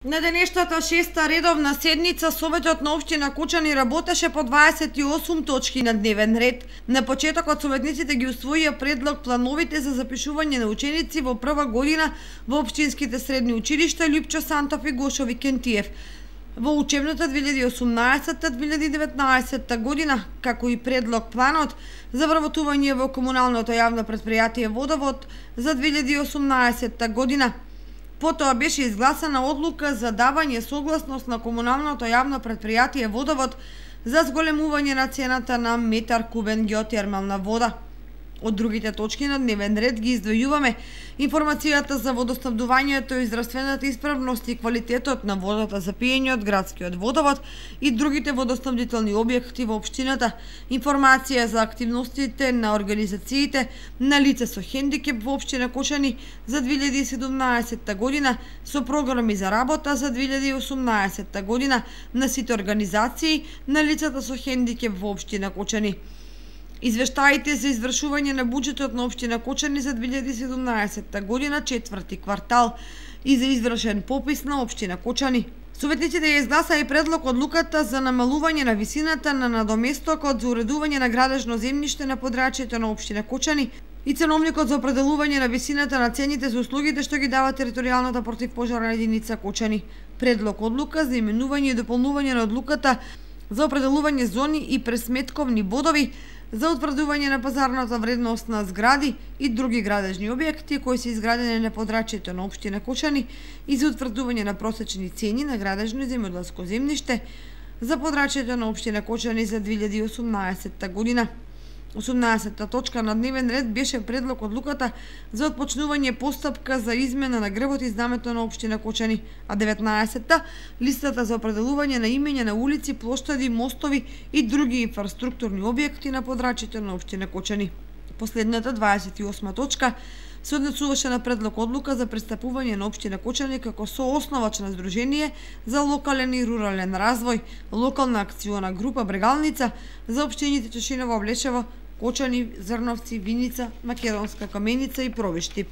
На денешната шеста редовна седница Советот на општина Кочани работеше по 28 точки на дневен ред. На почетокот советниците ги усвоија предлог плановите за запишување на ученици во прва година во општинските средни училишта Лјупчо Сантов и Гошо Викентиев во учебната 2018-2019 година, како и предлог планот за вработување во комуналното јавно претпријатие Водовод за 2018 година. Потоа беше изгласана одлука за давање согласност на комуналното јавно претпријатие Водовод за зголемување на цената на метар кубен геотермална вода. Од другите точки на дневен ред ги издвојуваме информацијата за водоснабдувањето и здравствената исправност и квалитетот на водата за пиење од градскиот водовод и другите водоснабдителни објекти во општината, информација за активностите на организациите на лица со хендикеп во општина Кочани за 2017 година со програми за работа за 2018 година на сите организации на лицата со хендикеп во општина Кочани. Извештаите за извршување на буџетот на општина Кочани за 2017 година, четврти квартал и за извршен попис на општина Кочани. Советниците ја изгласаа и предлог одлуката за намалување на висината на надоместокот за уредување на градежно земјиште на подрачјето на општина Кочани и ценовникот за определување на висината на цените за услугите што ги дава територијалната противпожарна единица Кочани. Предлог одлука за именување и дополнување на одлуката за определување зони и пресметковни бодови за утврдување на пазарната вредност на згради и други градежни објекти кои се изградени на подрачјето на општина Кочани и за утврдување на просечни цени на градежно и земјоделско земјиште за подрачјето на општина Кочани за 2018 година. 18-та точка на дневен ред беше предлог одлуката за отпочнување постапка за измена на грбот и знамето на општина Кочани, а 19-та листата за определување на имења на улици, плоштади, мостови и други инфраструктурни објекти на подрачјето на општина Кочани. Последната 28 точка се однесуваше на предлог одлука за пристапување на општина Кочани како соосновач на Сдружение за локален и рурален развој, локална акциона група Брегалница за општините Тошиново, Облешево, Кочани, Зрновци, Виница, Македонска Каменица и Провиштип.